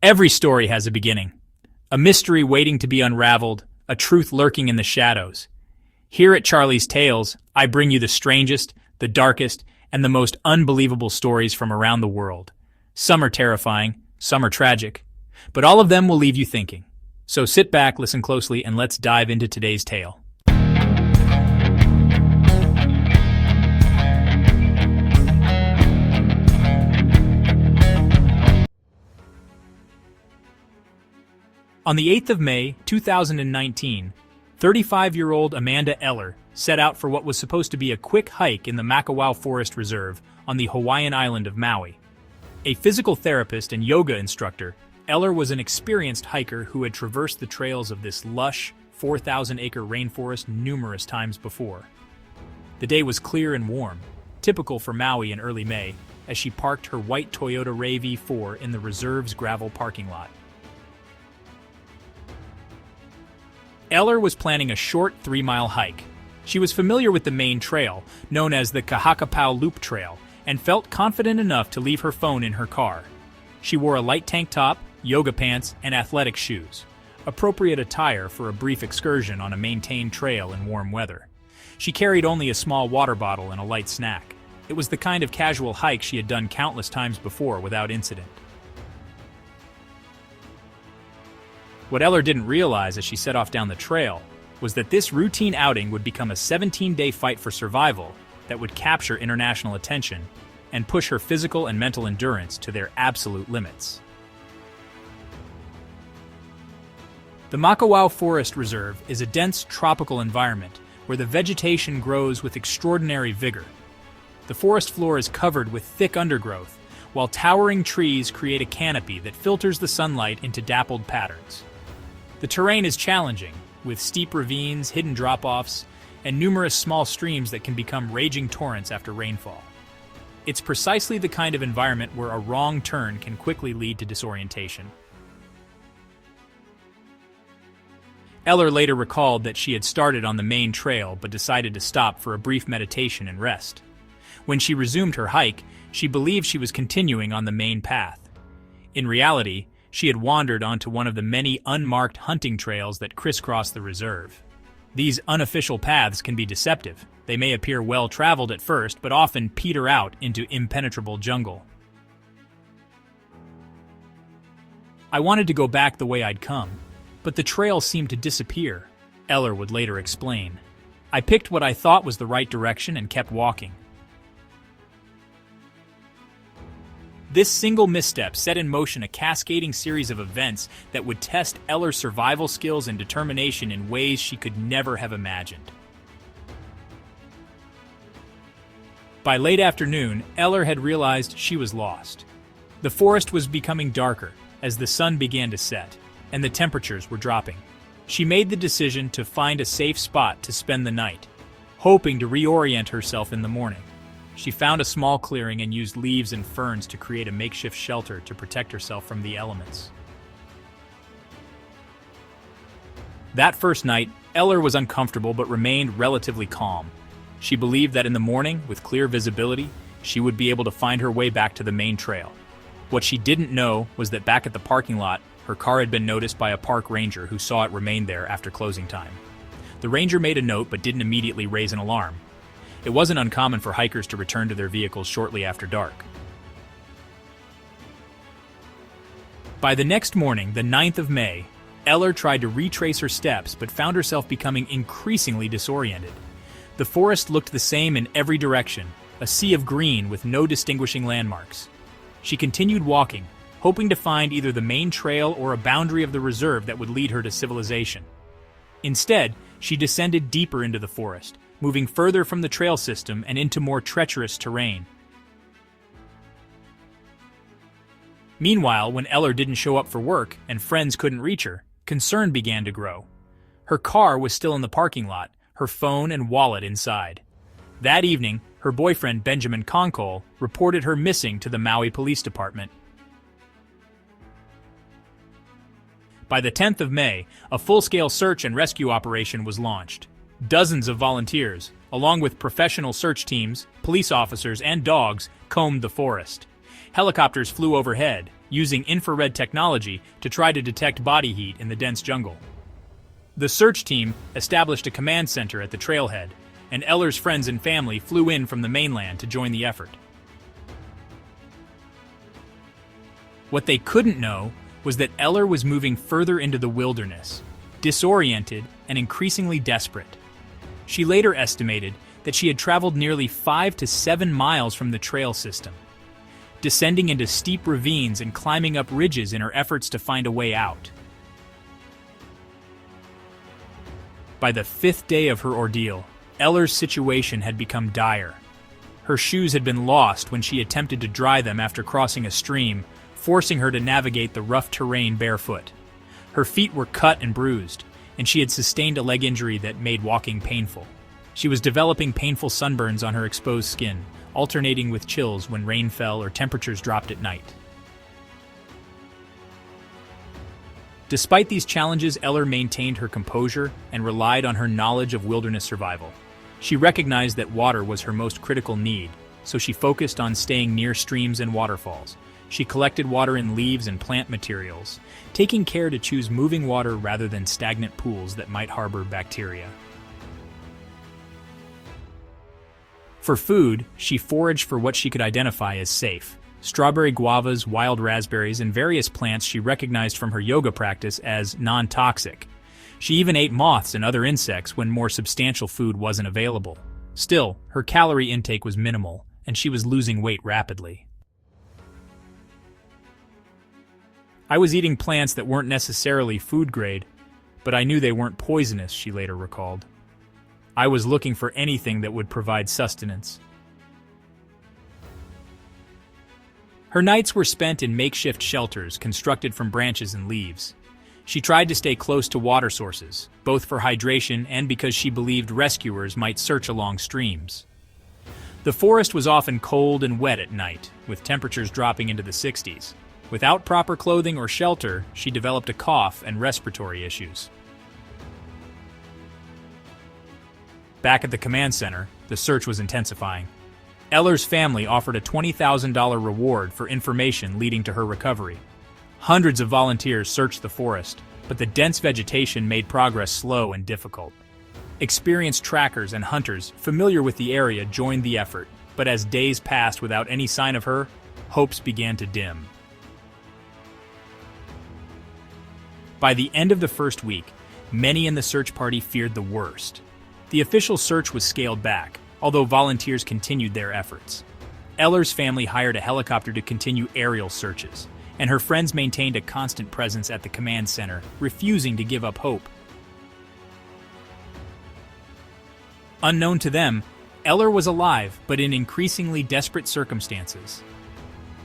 Every story has a beginning, a mystery waiting to be unraveled, a truth lurking in the shadows. Here at Charlie's Tales, I bring you the strangest, the darkest, and the most unbelievable stories from around the world. Some are terrifying, some are tragic, but all of them will leave you thinking. So sit back, listen closely, and let's dive into today's tale. On the 8th of May, 2019, 35-year-old Amanda Eller set out for what was supposed to be a quick hike in the Maui Forest Reserve on the Hawaiian island of Maui. A physical therapist and yoga instructor, Eller was an experienced hiker who had traversed the trails of this lush, 4,000-acre rainforest numerous times before. The day was clear and warm, typical for Maui in early May, as she parked her white Toyota RAV4 in the reserve's gravel parking lot. Eller was planning a short 3-mile hike. She was familiar with the main trail, known as the Kahakapau Loop Trail, and felt confident enough to leave her phone in her car. She wore a light tank top, yoga pants, and athletic shoes, appropriate attire for a brief excursion on a maintained trail in warm weather. She carried only a small water bottle and a light snack. It was the kind of casual hike she had done countless times before without incident. What Eller didn't realize as she set off down the trail was that this routine outing would become a 17-day fight for survival that would capture international attention and push her physical and mental endurance to their absolute limits. The Maui Forest Reserve is a dense tropical environment where the vegetation grows with extraordinary vigor. The forest floor is covered with thick undergrowth, while towering trees create a canopy that filters the sunlight into dappled patterns. The terrain is challenging, with steep ravines, hidden drop-offs, and numerous small streams that can become raging torrents after rainfall. It's precisely the kind of environment where a wrong turn can quickly lead to disorientation. Eller later recalled that she had started on the main trail but decided to stop for a brief meditation and rest. When she resumed her hike, she believed she was continuing on the main path. In reality, she had wandered onto one of the many unmarked hunting trails that crisscross the reserve. These unofficial paths can be deceptive. They may appear well-traveled at first, but often peter out into impenetrable jungle. "I wanted to go back the way I'd come, but the trail seemed to disappear," Eller would later explain. "I picked what I thought was the right direction and kept walking." This single misstep set in motion a cascading series of events that would test Eller's survival skills and determination in ways she could never have imagined. By late afternoon, Eller had realized she was lost. The forest was becoming darker as the sun began to set, and the temperatures were dropping. She made the decision to find a safe spot to spend the night, hoping to reorient herself in the morning. She found a small clearing and used leaves and ferns to create a makeshift shelter to protect herself from the elements. That first night, Eller was uncomfortable but remained relatively calm. She believed that in the morning, with clear visibility, she would be able to find her way back to the main trail. What she didn't know was that back at the parking lot, her car had been noticed by a park ranger who saw it remain there after closing time. The ranger made a note but didn't immediately raise an alarm. It wasn't uncommon for hikers to return to their vehicles shortly after dark. By the next morning, the 9th of May, Eller tried to retrace her steps but found herself becoming increasingly disoriented. The forest looked the same in every direction, a sea of green with no distinguishing landmarks. She continued walking, hoping to find either the main trail or a boundary of the reserve that would lead her to civilization. Instead, she descended deeper into the forest, moving further from the trail system and into more treacherous terrain. Meanwhile, when Eller didn't show up for work and friends couldn't reach her, concern began to grow. Her car was still in the parking lot, her phone and wallet inside. That evening, her boyfriend Benjamin Conkle reported her missing to the Maui Police Department. By the 10th of May, a full-scale search and rescue operation was launched. Dozens of volunteers, along with professional search teams, police officers, and dogs, combed the forest. Helicopters flew overhead, using infrared technology to try to detect body heat in the dense jungle. The search team established a command center at the trailhead, and Eller's friends and family flew in from the mainland to join the effort. What they couldn't know was that Eller was moving further into the wilderness, disoriented and increasingly desperate. She later estimated that she had traveled nearly 5 to 7 miles from the trail system, descending into steep ravines and climbing up ridges in her efforts to find a way out. By the 5th day of her ordeal, Eller's situation had become dire. Her shoes had been lost when she attempted to dry them after crossing a stream, forcing her to navigate the rough terrain barefoot. Her feet were cut and bruised, and she had sustained a leg injury that made walking painful. She was developing painful sunburns on her exposed skin, alternating with chills when rain fell or temperatures dropped at night. Despite these challenges, Eller maintained her composure and relied on her knowledge of wilderness survival. She recognized that water was her most critical need, so she focused on staying near streams and waterfalls. She collected water in leaves and plant materials, taking care to choose moving water rather than stagnant pools that might harbor bacteria. For food, she foraged for what she could identify as safe: strawberry guavas, wild raspberries, and various plants she recognized from her yoga practice as non-toxic. She even ate moths and other insects when more substantial food wasn't available. Still, her calorie intake was minimal, and she was losing weight rapidly. "I was eating plants that weren't necessarily food grade, but I knew they weren't poisonous," she later recalled. "I was looking for anything that would provide sustenance." Her nights were spent in makeshift shelters constructed from branches and leaves. She tried to stay close to water sources, both for hydration and because she believed rescuers might search along streams. The forest was often cold and wet at night, with temperatures dropping into the 60s. Without proper clothing or shelter, she developed a cough and respiratory issues. Back at the command center, the search was intensifying. Eller's family offered a $20,000 reward for information leading to her recovery. Hundreds of volunteers searched the forest, but the dense vegetation made progress slow and difficult. Experienced trackers and hunters familiar with the area joined the effort, but as days passed without any sign of her, hopes began to dim. By the end of the first week, many in the search party feared the worst. The official search was scaled back, although volunteers continued their efforts. Eller's family hired a helicopter to continue aerial searches, and her friends maintained a constant presence at the command center, refusing to give up hope. Unknown to them, Eller was alive, but in increasingly desperate circumstances.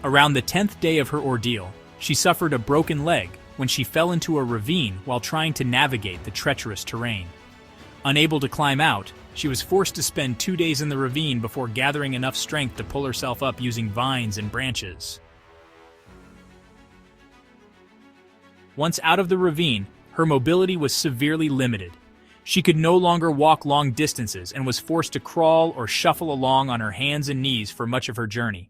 Around the 10th day of her ordeal, she suffered a broken leg when she fell into a ravine while trying to navigate the treacherous terrain. Unable to climb out, she was forced to spend 2 days in the ravine before gathering enough strength to pull herself up using vines and branches. Once out of the ravine, her mobility was severely limited. She could no longer walk long distances and was forced to crawl or shuffle along on her hands and knees for much of her journey.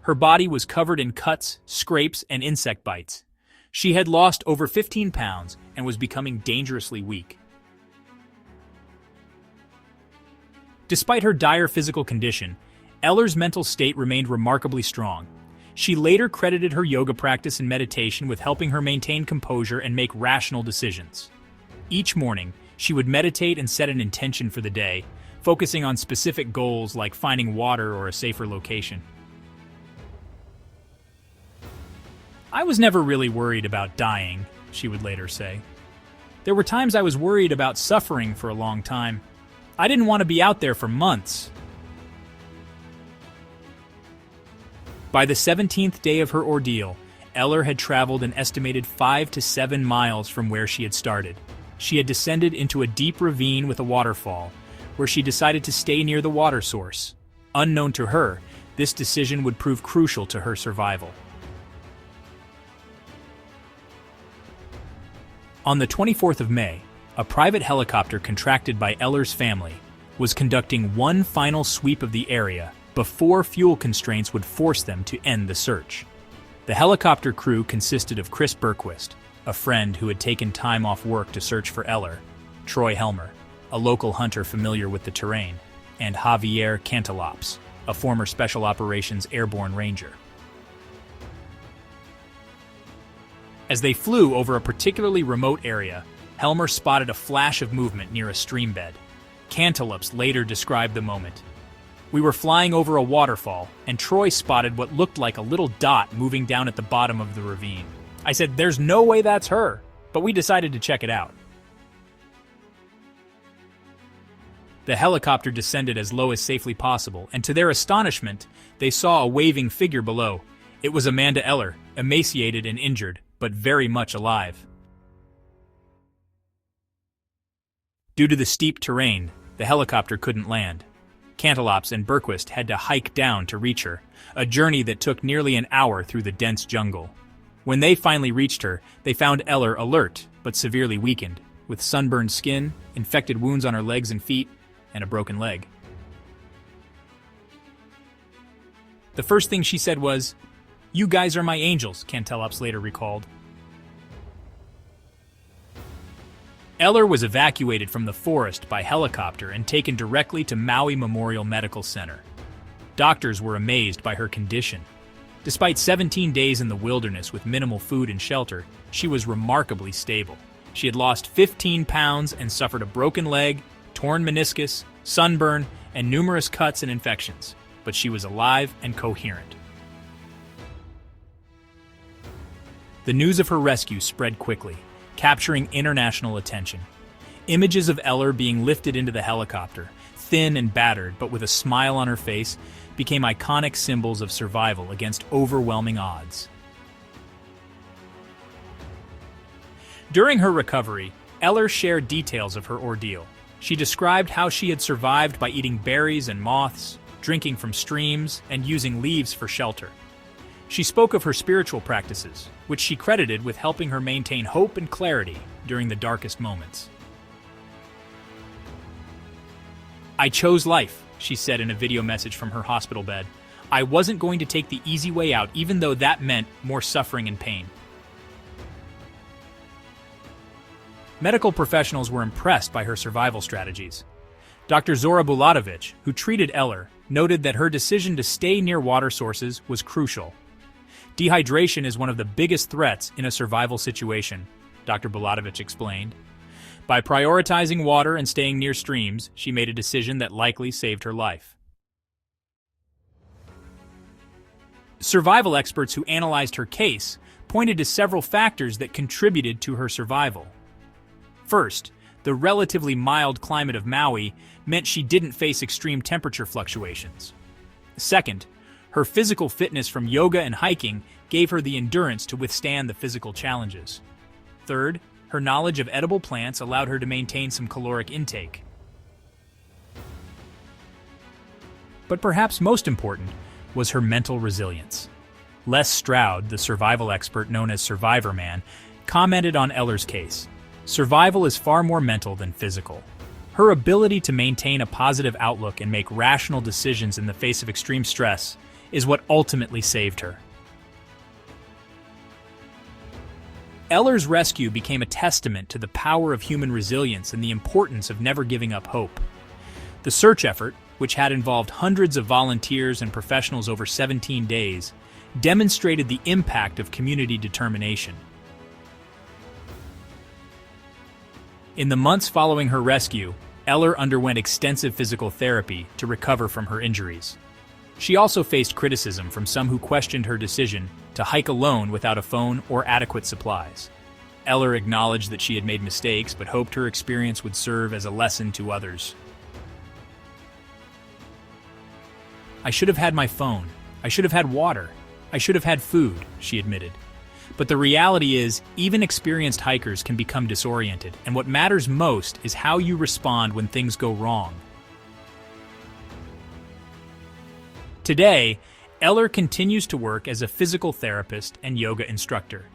Her body was covered in cuts, scrapes, and insect bites. She had lost over 15 pounds and was becoming dangerously weak. Despite her dire physical condition, Eller's mental state remained remarkably strong. She later credited her yoga practice and meditation with helping her maintain composure and make rational decisions. Each morning, she would meditate and set an intention for the day, focusing on specific goals like finding water or a safer location. "I was never really worried about dying," she would later say. "There were times I was worried about suffering for a long time. I didn't want to be out there for months." By the 17th day of her ordeal, Eller had traveled an estimated 5 to 7 miles from where she had started. She had descended into a deep ravine with a waterfall, where she decided to stay near the water source. Unknown to her, this decision would prove crucial to her survival. On the 24th of May, a private helicopter contracted by Eller's family was conducting one final sweep of the area before fuel constraints would force them to end the search. The helicopter crew consisted of Chris Berquist, a friend who had taken time off work to search for Eller, Troy Helmer, a local hunter familiar with the terrain, and Javier Cantalopes, a former Special Operations Airborne Ranger. As they flew over a particularly remote area, Helmer spotted a flash of movement near a stream bed. Cantalopes later described the moment. "We were flying over a waterfall, and Troy spotted what looked like a little dot moving down at the bottom of the ravine. I said, 'There's no way that's her,' but we decided to check it out." The helicopter descended as low as safely possible, and to their astonishment, they saw a waving figure below. It was Amanda Eller, emaciated and injured, but very much alive. Due to the steep terrain, the helicopter couldn't land. Cantalopes and Berquist had to hike down to reach her, a journey that took nearly an hour through the dense jungle. When they finally reached her, they found Eller alert, but severely weakened, with sunburned skin, infected wounds on her legs and feet, and a broken leg. The first thing she said was, "You guys are my angels," Cantalopes later recalled. Eller was evacuated from the forest by helicopter and taken directly to Maui Memorial Medical Center. Doctors were amazed by her condition. Despite 17 days in the wilderness with minimal food and shelter, she was remarkably stable. She had lost 15 pounds and suffered a broken leg, torn meniscus, sunburn, and numerous cuts and infections, but she was alive and coherent. The news of her rescue spread quickly, capturing international attention. Images of Eller being lifted into the helicopter, thin and battered but with a smile on her face, became iconic symbols of survival against overwhelming odds. During her recovery, Eller shared details of her ordeal. She described how she had survived by eating berries and moths, drinking from streams, and using leaves for shelter. She spoke of her spiritual practices, which she credited with helping her maintain hope and clarity during the darkest moments. "I chose life," she said in a video message from her hospital bed. "I wasn't going to take the easy way out, even though that meant more suffering and pain." Medical professionals were impressed by her survival strategies. Dr. Zora Bulatovich, who treated Eller, noted that her decision to stay near water sources was crucial. "Dehydration is one of the biggest threats in a survival situation," Dr. Bulatovich explained. By prioritizing water and staying near streams, she made a decision that likely saved her life. Survival experts who analyzed her case pointed to several factors that contributed to her survival. First, the relatively mild climate of Maui meant she didn't face extreme temperature fluctuations. Second, her physical fitness from yoga and hiking gave her the endurance to withstand the physical challenges. Third, her knowledge of edible plants allowed her to maintain some caloric intake. But perhaps most important was her mental resilience. Les Stroud, the survival expert known as Survivor Man, commented on Eller's case. "Survival is far more mental than physical. Her ability to maintain a positive outlook and make rational decisions in the face of extreme stress is what ultimately saved her." Eller's rescue became a testament to the power of human resilience and the importance of never giving up hope. The search effort, which had involved hundreds of volunteers and professionals over 17 days, demonstrated the impact of community determination. In the months following her rescue, Eller underwent extensive physical therapy to recover from her injuries. She also faced criticism from some who questioned her decision to hike alone without a phone or adequate supplies. Eller acknowledged that she had made mistakes but hoped her experience would serve as a lesson to others. "I should have had my phone. I should have had water. I should have had food," she admitted. But the reality is, even experienced hikers can become disoriented, and what matters most is how you respond when things go wrong. Today, Eller continues to work as a physical therapist and yoga instructor.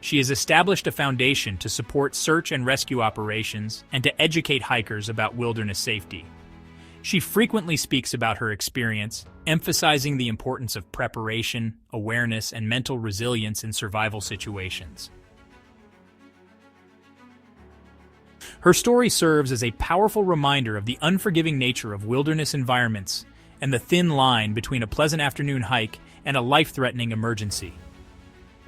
She has established a foundation to support search and rescue operations and to educate hikers about wilderness safety. She frequently speaks about her experience, emphasizing the importance of preparation, awareness, and mental resilience in survival situations. Her story serves as a powerful reminder of the unforgiving nature of wilderness environments and the thin line between a pleasant afternoon hike and a life-threatening emergency.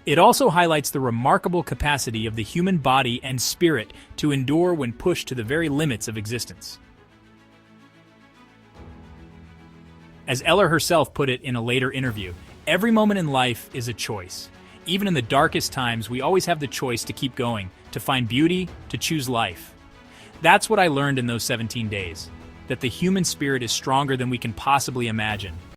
It also highlights the remarkable capacity of the human body and spirit to endure when pushed to the very limits of existence. As Eller herself put it in a later interview, every moment in life is a choice. Even in the darkest times, we always have the choice to keep going, to find beauty, to choose life. That's what I learned in those 17 days, that the human spirit is stronger than we can possibly imagine.